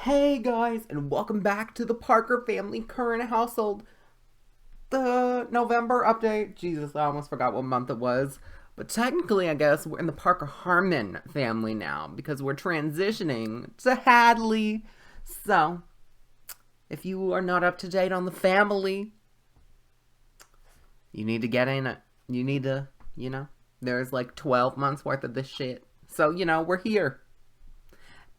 Hey guys, and welcome back to the Parker family current household. The November update. Jesus, I almost forgot what month it was. But technically, I guess we're in the Parker-Harmon family now because we're transitioning to Hadley. So, if you are not up to date on the family, you need to get in it. You need to, there's like 12 months worth of this shit. So, we're here.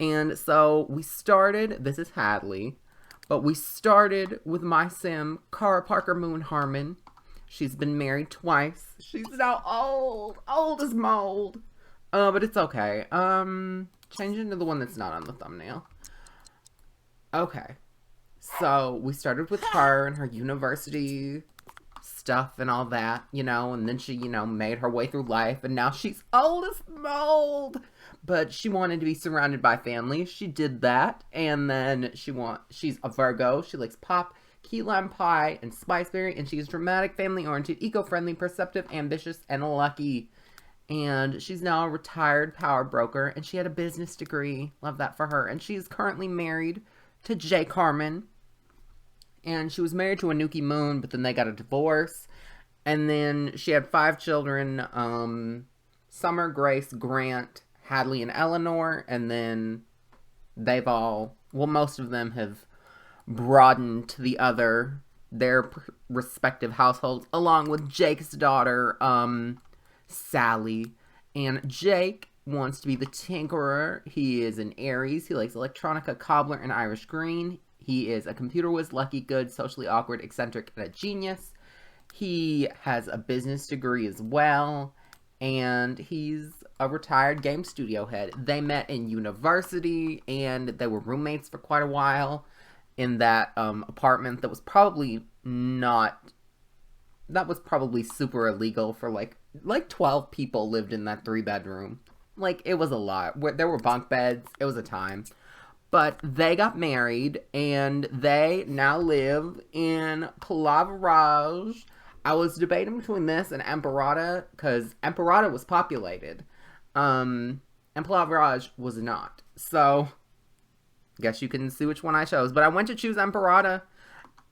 And so we started, this is Hadley, but we started with my sim, Cara Parker-Harmon. She's been married twice. She's now old as mold. But it's okay. Change into the one that's not on the thumbnail. Okay. So we started with her and her university stuff and all that, and then she, made her way through life, and now she's old as mold. But she wanted to be surrounded by family. She did that, and then she's a Virgo. She likes pop, key lime pie, and spiceberry, and she's dramatic, family-oriented, eco-friendly, perceptive, ambitious, and lucky. And she's now a retired power broker, and she had a business degree. Love that for her. And she's currently married to Jake Harmon. And she was married to Anuki Moon, but then they got a divorce. And then she had 5 children, Summer, Grace, Grant, Hadley, and Eleanor. And then most of them have broadened to their respective households, along with Jake's daughter, Sally. And Jake wants to be the tinkerer. He is an Aries. He likes electronica, cobbler, and Irish green. He is a computer whiz, lucky, good, socially awkward, eccentric, and a genius. He has a business degree as well, and he's a retired game studio head. They met in university, and they were roommates for quite a while in that apartment that was probably super illegal for like 12 people lived in that 3-bedroom. Like, it was a lot. There were bunk beds. It was a time. But they got married, and they now live in ForeverAGame. I was debating between this and Emperata, because Emperata was populated. And ForeverAGame was not. So, guess you can see which one I chose. But I went to choose Emperata,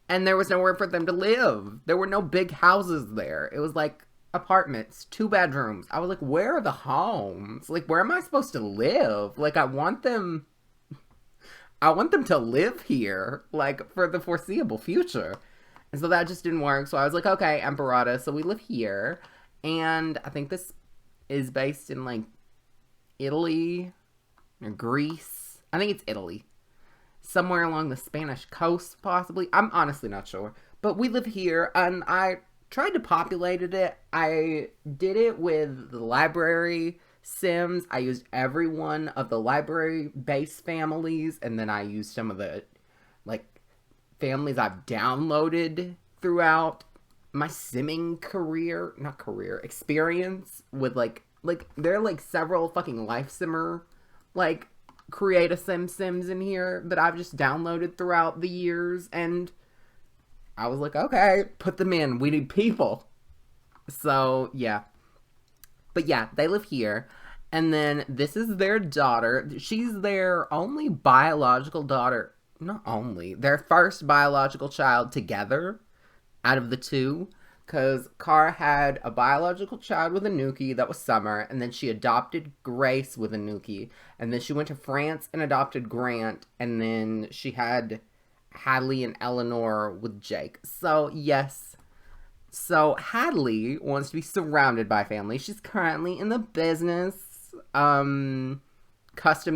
and there was nowhere for them to live. There were no big houses there. It was like apartments, 2 bedrooms. I was like, where are the homes? Like, where am I supposed to live? Like, I want them to live here, like, for the foreseeable future. And so that just didn't work. So I was like, okay, Emperata. So we live here. And I think this is based in, like, Italy or Greece. I think it's Italy. Somewhere along the Spanish coast, possibly. I'm honestly not sure. But we live here, and I tried to populate it. I did it with the library Sims. I used every one of the library-based families, and then I used some of the, like, families I've downloaded throughout my simming experience with, like, there are, like, several fucking life simmer, like, create a sims in here that I've just downloaded throughout the years, and I was like, okay, put them in. We need people. So, yeah. But yeah, they live here. And then this is their daughter. She's their only biological daughter. Not only. Their first biological child together out of the 2. Because Cara had a biological child with Anuki. That was Summer. And then she adopted Grace with Anuki. And then she went to France and adopted Grant. And then she had Hadley and Eleanor with Jake. So, yes. So, Hadley wants to be surrounded by family. She's currently in the business custom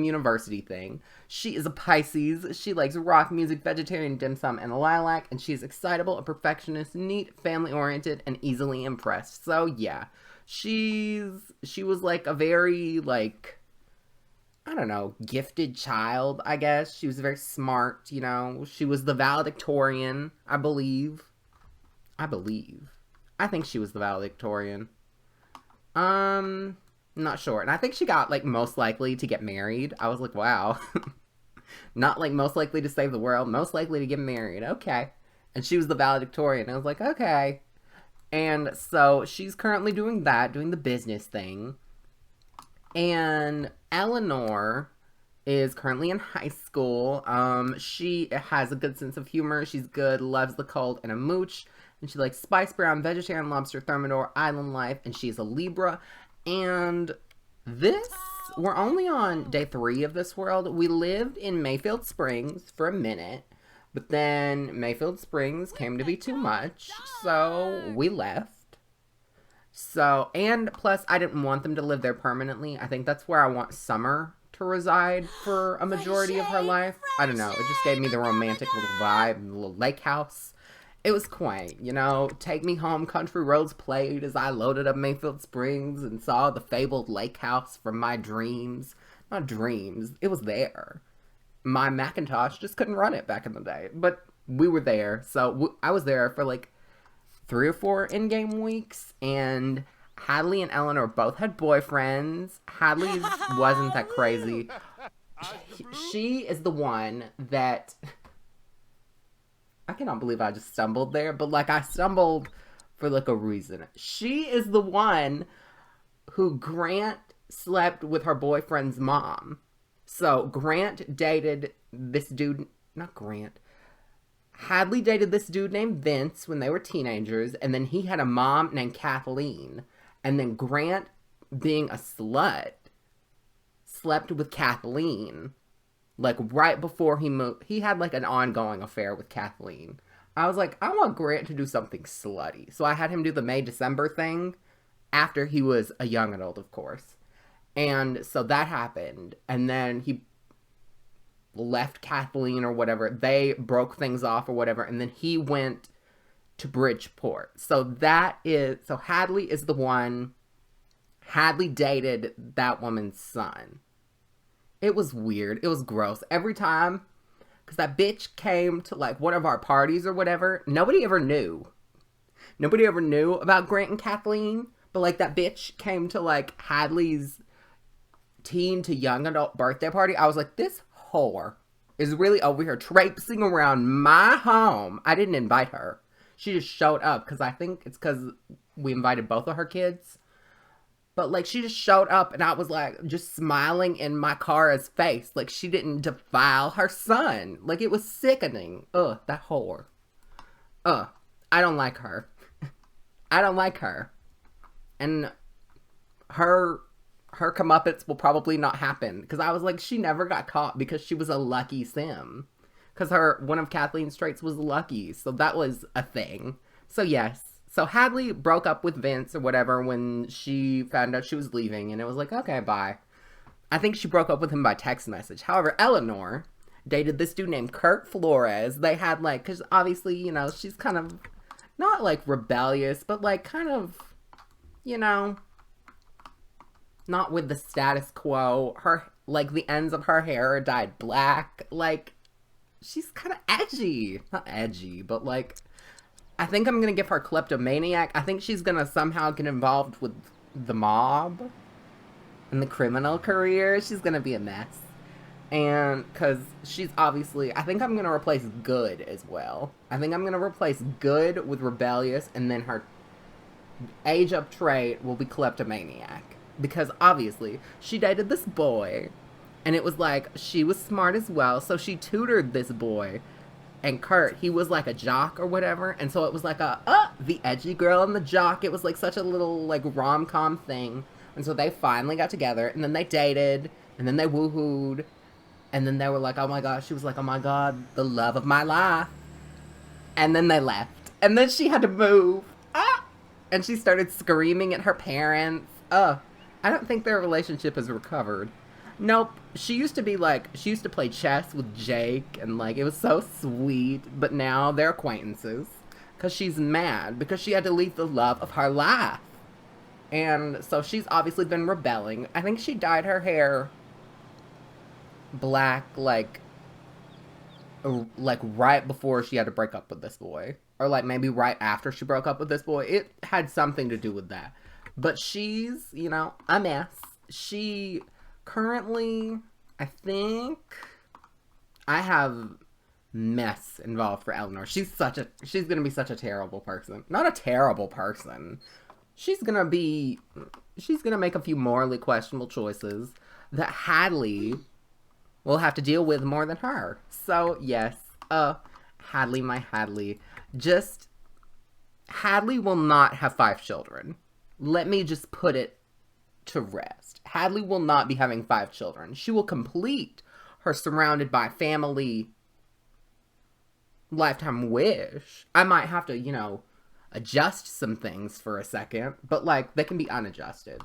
university thing. She is a Pisces. She likes rock music, vegetarian dim sum, and lilac. And she's excitable, a perfectionist, neat, family-oriented, and easily impressed. So, yeah. She was, like, a very, like, I don't know, gifted child, I guess. She was very smart, She was the valedictorian, I believe. I think she was the valedictorian. Not sure. And I think she got, like, most likely to get married. I was like, wow. Not, like, most likely to save the world. Most likely to get married. Okay. And she was the valedictorian. I was like, okay. And so she's currently doing that, doing the business thing. And Eleanor is currently in high school. She has a good sense of humor. She's good, loves the cold and a mooch. And she likes spice brown, vegetarian lobster, thermidor, island life. And she's a Libra. And we're only on day 3 of this world. We lived in Mayfield Springs for a minute. But then Mayfield Springs came to be too much. So we left. So, and plus I didn't want them to live there permanently. I think that's where I want Summer to reside for a majority of her life. I don't know. It just gave me the romantic little vibe, the little lake house. It was quaint, you know. Take Me Home, Country Roads played as I loaded up Mayfield Springs and saw the fabled lake house from my dreams. Not dreams. It was there. My Macintosh just couldn't run it back in the day. But we were there. So I was there for like 3 or 4 in-game weeks. And Hadley and Eleanor both had boyfriends. Hadley's wasn't that crazy. She is the one that... I cannot believe I just stumbled there, but like I stumbled for like a reason. She is the one who Grant slept with her boyfriend's mom. So Grant dated this dude, not Grant. Hadley dated this dude named Vince when they were teenagers, and then he had a mom named Kathleen. And then Grant, being a slut, slept with Kathleen. Like, right before he moved, he had, like, an ongoing affair with Kathleen. I was like, I want Grant to do something slutty. So I had him do the May-December thing after he was a young adult, of course. And so that happened. And then he left Kathleen or whatever. They broke things off or whatever. And then he went to Bridgeport. So Hadley is the one. Hadley dated that woman's son. It was weird. It was gross. Every time, because that bitch came to, like, one of our parties or whatever, nobody ever knew. Nobody ever knew about Grant and Kathleen, but, like, that bitch came to, like, Hadley's teen to young adult birthday party. I was like, this whore is really over here traipsing around my home. I didn't invite her. She just showed up, because I think it's because we invited both of her kids. But, like, she just showed up, and I was, like, just smiling in my Kara's face. Like, she didn't defile her son. Like, it was sickening. Ugh, that whore. Ugh, I don't like her. I don't like her. And her comeuppance will probably not happen. Because I was like, she never got caught because she was a lucky sim. Because one of Kathleen's traits was lucky. So that was a thing. So, yes. So Hadley broke up with Vince or whatever when she found out she was leaving. And it was like, okay, bye. I think she broke up with him by text message. However, Eleanor dated this dude named Kurt Flores. They had, like, because obviously, you know, she's kind of not, like, rebellious, but, like, kind of, you know, not with the status quo. Her, like, the ends of her hair are dyed black. Like, she's kind of edgy. Not edgy, but, like... I think I'm going to give her kleptomaniac. I think she's going to somehow get involved with the mob and the criminal career. She's going to be a mess. And because she's obviously... I think I'm going to replace good as well. I think I'm going to replace good with rebellious, and then her age-up trait will be kleptomaniac. Because obviously, she dated this boy, and it was like, she was smart as well, so she tutored this boy. And Kurt, he was like a jock or whatever. And so it was like the edgy girl and the jock. It was like such a little like rom-com thing. And so they finally got together. And then they dated. And then they woohooed. And then they were like, oh my God. She was like, oh my God, the love of my life. And then they left. And then she had to move. And she started screaming at her parents. I don't think their relationship has recovered. Nope. She used to play chess with Jake, and, like, it was so sweet, but now they're acquaintances, because she's mad, because she had to leave the love of her life, and so she's obviously been rebelling. I think she dyed her hair black, like, right before she had to break up with this boy, or, like, maybe right after she broke up with this boy. It had something to do with that, but she's, you know, a mess. She... Currently, I think I have mess involved for Eleanor. She's gonna be such a terrible person. Not a terrible person. She's gonna make a few morally questionable choices that Hadley will have to deal with more than her. So, yes, Hadley, my Hadley. Just, Hadley will not have 5 children. Let me just put it to rest. Hadley will not be having 5 children. She will complete her surrounded by family lifetime wish. I might have to, adjust some things for a second, but like they can be unadjusted.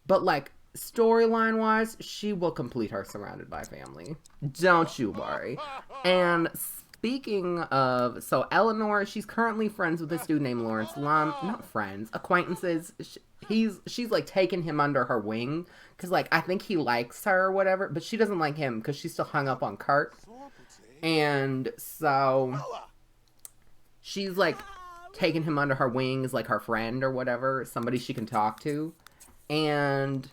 But like storyline wise, she will complete her surrounded by family. Don't you worry. And speaking of, so Eleanor, she's currently friends with this dude named Lawrence Lum. Not friends, acquaintances. She's like taken him under her wing because like I think he likes her or whatever, but she doesn't like him because she's still hung up on Kurt. And so she's like taken him under her wings, like her friend or whatever, somebody she can talk to. And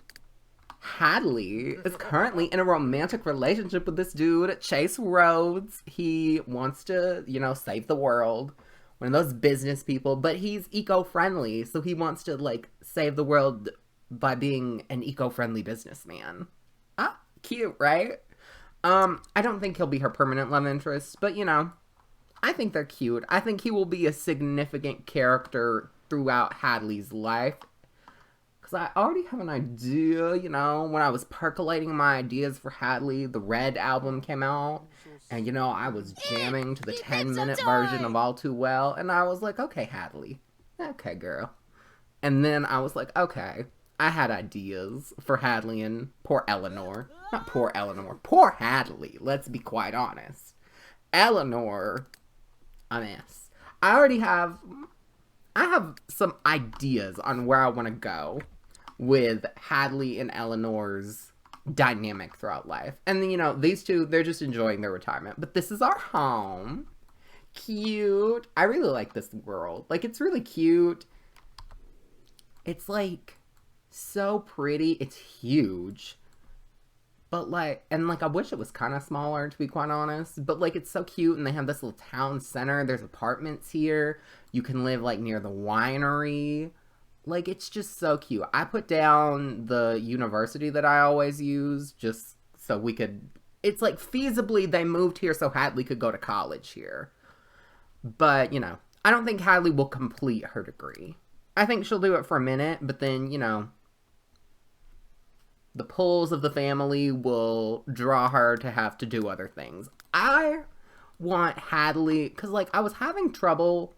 Hadley is currently in a romantic relationship with this dude, Chase Rhodes. He wants to, save the world. One of those business people, but he's eco-friendly, so he wants to, like, save the world by being an eco-friendly businessman. Ah, cute, right? I don't think he'll be her permanent love interest, but, I think they're cute. I think he will be a significant character throughout Hadley's life. Because I already have an idea, when I was percolating my ideas for Hadley, the Red album came out. And, I was jamming to the 10-minute version of All Too Well. And I was like, okay, Hadley. Okay, girl. And then I was like, okay. I had ideas for Hadley and poor Eleanor. Not poor Eleanor. Poor Hadley. Let's be quite honest. Eleanor, a mess. I have some ideas on where I want to go with Hadley and Eleanor's dynamic throughout life. And then, these two, they're just enjoying their retirement. But this is our home. Cute. I really like this world. Like, it's really cute. It's, like, so pretty. It's huge. But, like, and, like, I wish it was kind of smaller, to be quite honest. But, like, it's so cute, and they have this little town center. There's apartments here. You can live, like, near the winery. Like, it's just so cute. I put down the university that I always use just so we could... It's, like, feasibly they moved here so Hadley could go to college here. But, I don't think Hadley will complete her degree. I think she'll do it for a minute, but then, the pulls of the family will draw her to have to do other things. I want Hadley... Because, like, I was having trouble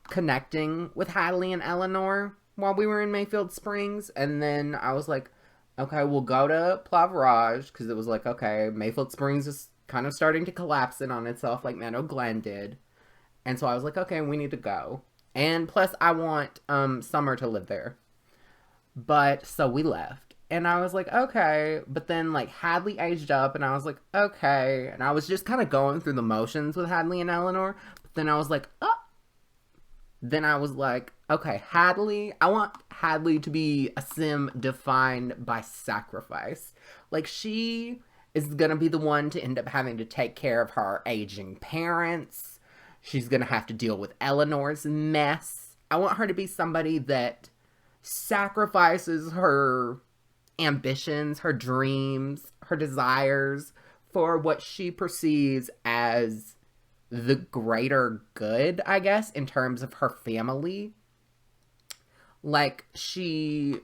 connecting with Hadley and Eleanor while we were in Mayfield Springs, and then I was like, okay, we'll go to ForeverAGame, because it was like, okay, Mayfield Springs is kind of starting to collapse in on itself like Meadow Glen did, and so I was like, okay, we need to go, and plus I want Summer to live there, but so we left, and I was like, okay, but then like Hadley aged up, and I was like, okay, and I was just kind of going through the motions with Hadley and Eleanor, but then I was like, oh. Then I was like, okay, Hadley, I want Hadley to be a sim defined by sacrifice. Like, she is gonna be the one to end up having to take care of her aging parents. She's gonna have to deal with Eleanor's mess. I want her to be somebody that sacrifices her ambitions, her dreams, her desires for what she perceives as the greater good, I guess, in terms of her family. Like, she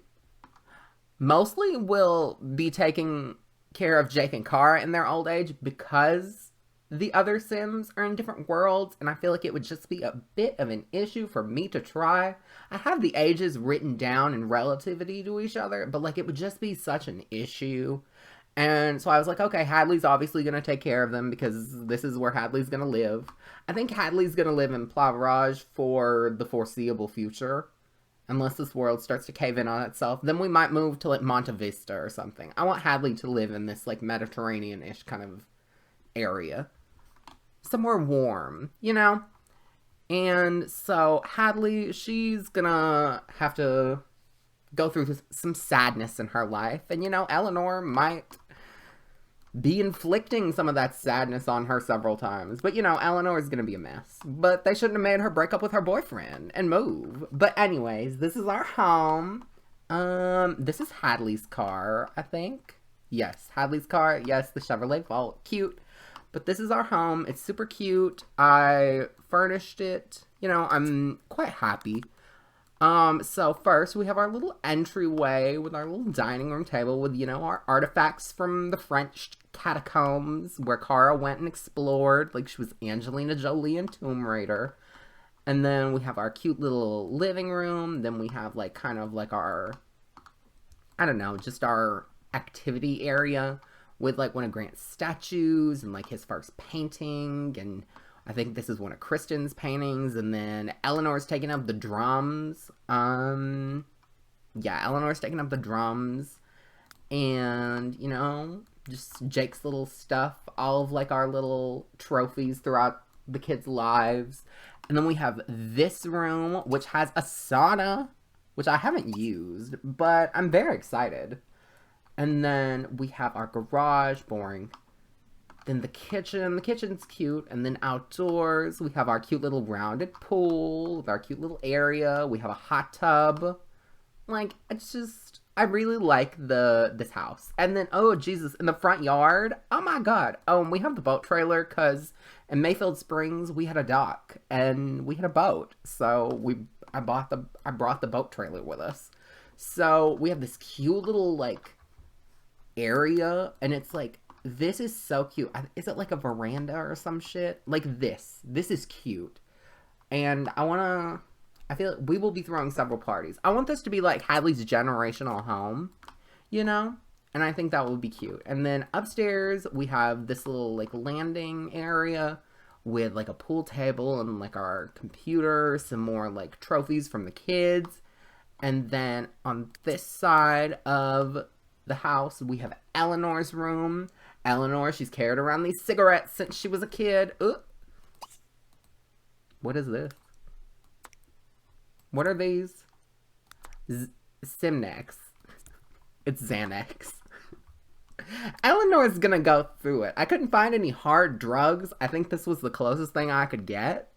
mostly will be taking care of Jake and Kara in their old age because the other Sims are in different worlds, and I feel like it would just be a bit of an issue for me to try. I have the ages written down in relativity to each other, but, like, it would just be such an issue. And so I was like, okay, Hadley's obviously going to take care of them because this is where Hadley's going to live. I think Hadley's going to live in ForeverAGame for the foreseeable future. Unless this world starts to cave in on itself. Then we might move to, like, Monte Vista or something. I want Hadley to live in this, like, Mediterranean-ish kind of area. Somewhere warm, And so Hadley, she's going to have to go through some sadness in her life. And, Eleanor might be inflicting some of that sadness on her several times. But, Eleanor is going to be a mess. But they shouldn't have made her break up with her boyfriend and move. But anyways, this is our home. This is Hadley's car, I think. Yes, Hadley's car. Yes, the Chevrolet Volt. Cute. But this is our home. It's super cute. I furnished it. You know, I'm quite happy. So first we have our little entryway with our little dining room table with, you know, our artifacts from the French catacombs where Kara went and explored like she was Angelina Jolie in Tomb Raider. And then we have our cute little living room. Then we have like kind of like our, I don't know, just our activity area with like one of Grant's statues and like his first painting, and I think this is one of Kristen's paintings, and then Eleanor's taking up the drums. Yeah, Eleanor's taking up the drums, and you know, just Jake's little stuff, all of like our little trophies throughout the kids' lives. And then we have this room, which has a sauna, which I haven't used, but I'm very excited. And then we have our garage, boring. Then the kitchen's cute. And then outdoors, we have our cute little rounded pool with our cute little area. We have a hot tub. Like, it's just, I really like this house. And then, oh, Jesus, in the front yard, oh my God. Oh, and we have the boat trailer because in Mayfield Springs, we had a dock and we had a boat. So I brought the boat trailer with us. So we have this cute little, like, area, and it's like, this is so cute. Is it like a veranda or some shit? Like this is cute, and I feel like we will be throwing several parties. I want this to be like Hadley's generational home, you know, and I think that would be cute. And then upstairs we have this little like landing area with like a pool table and like our computer, some more like trophies from the kids. And then on this side of the house, we have Eleanor's room. Eleanor, she's carried around these cigarettes since she was a kid. Ooh. What is this? What are these? Simnex. It's Xanax. Eleanor's gonna go through it. I couldn't find any hard drugs. I think this was the closest thing I could get.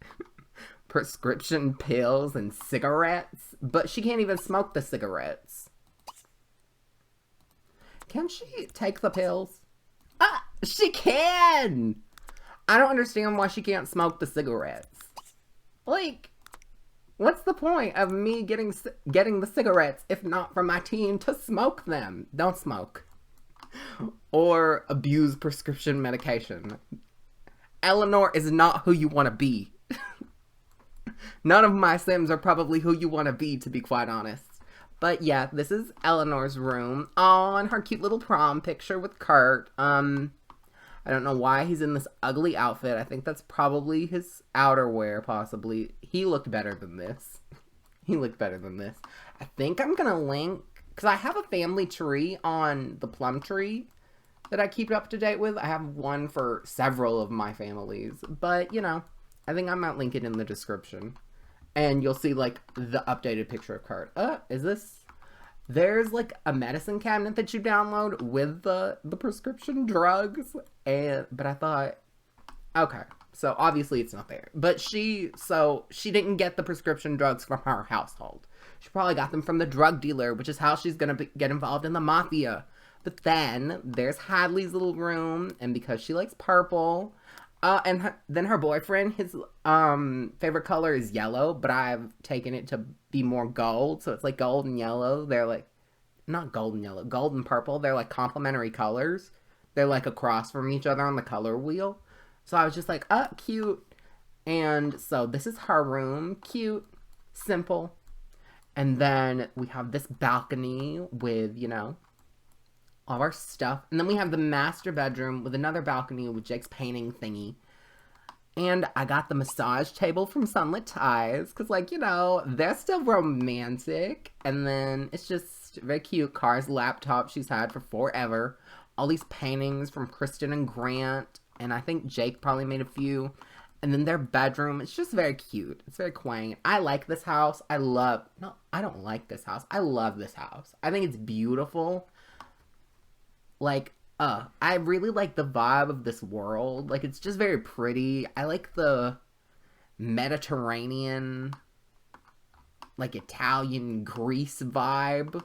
Prescription pills and cigarettes. But she can't even smoke the cigarettes. Can she take the pills? Ah, she can! I don't understand why she can't smoke the cigarettes. Like, what's the point of me getting the cigarettes if not for my team to smoke them? Don't smoke. Or abuse prescription medication. Eleanor is not who you want to be. None of my Sims are probably who you want to be quite honest. But yeah, this is Eleanor's room. Oh, and her cute little prom picture with Kurt. I don't know why he's in this ugly outfit. I think that's probably his outerwear, possibly. He looked better than this. He looked better than this. I think I'm gonna link, because I have a family tree on the Plum Tree that I keep up to date with. I have one for several of my families. But, you know, I think I might link it in the description. And you'll see, like, the updated picture of Kurt. Is this... There's, like, a medicine cabinet that you download with the prescription drugs. But I thought, okay, so obviously it's not there. But she didn't get the prescription drugs from her household. She probably got them from the drug dealer, which is how she's gonna get involved in the mafia. But then, there's Hadley's little room, and because she likes purple... then her boyfriend, his favorite color is yellow, but I've taken it to be more gold, so it's like gold and yellow. They're like, not gold and yellow, gold and purple. They're like complementary colors. They're like across from each other on the color wheel. So I was just like, cute. And so this is her room. Cute, simple. And then we have this balcony with, you know, all our stuff. And then we have the master bedroom with another balcony with Jake's painting thingy. And I got the massage table from Sunlit Ties. Because, like, you know, they're still romantic. And then it's just very cute. Kara's laptop she's had for forever. All these paintings from Kristen and Grant. And I think Jake probably made a few. And then their bedroom. It's just very cute. It's very quaint. I like this house. I don't like this house. I love this house. I think it's beautiful. Like, I really like the vibe of this world. Like, it's just very pretty. I like the Mediterranean, like, Italian Greece vibe.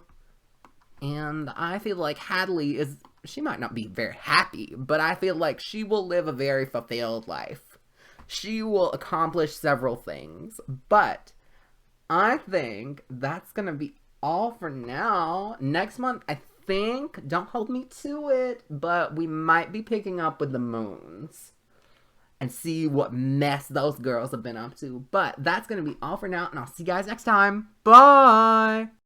And I feel like Hadley is she might not be very happy, but I feel like she will live a very fulfilled life. She will accomplish several things, but I think that's gonna be all for now. Next month, I think, don't hold me to it, but we might be picking up with the Moons and see what mess those girls have been up to. But that's gonna be all for now, and I'll see you guys next time. Bye!